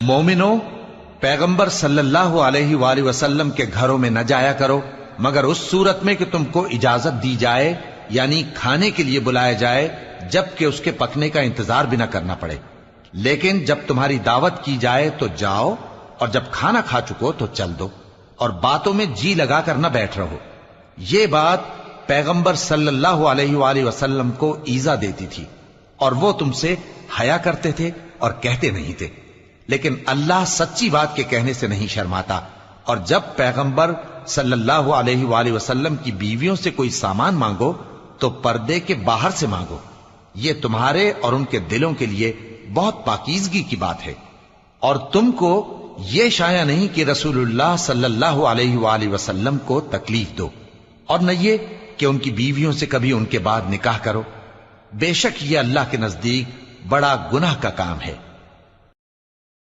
مومنو، پیغمبر صلی اللہ علیہ وآلہ وسلم کے گھروں میں نہ جایا کرو مگر اس صورت میں کہ تم کو اجازت دی جائے، یعنی کھانے کے لیے بلایا جائے جبکہ اس کے پکنے کا انتظار بھی نہ کرنا پڑے۔ لیکن جب تمہاری دعوت کی جائے تو جاؤ، اور جب کھانا کھا چکو تو چل دو، اور باتوں میں جی لگا کر نہ بیٹھ رہو۔ یہ بات پیغمبر صلی اللہ علیہ وآلہ وسلم کو ایذا دیتی تھی، اور وہ تم سے حیا کرتے تھے اور کہتے نہیں تھے، لیکن اللہ سچی بات کے کہنے سے نہیں شرماتا۔ اور جب پیغمبر صلی اللہ علیہ وآلہ وسلم کی بیویوں سے کوئی سامان مانگو تو پردے کے باہر سے مانگو، یہ تمہارے اور ان کے دلوں کے لیے بہت پاکیزگی کی بات ہے۔ اور تم کو یہ شایع نہیں کہ رسول اللہ صلی اللہ علیہ وآلہ وسلم کو تکلیف دو، اور نہ یہ کہ ان کی بیویوں سے کبھی ان کے بعد نکاح کرو، بے شک یہ اللہ کے نزدیک بڑا گناہ کا کام ہے۔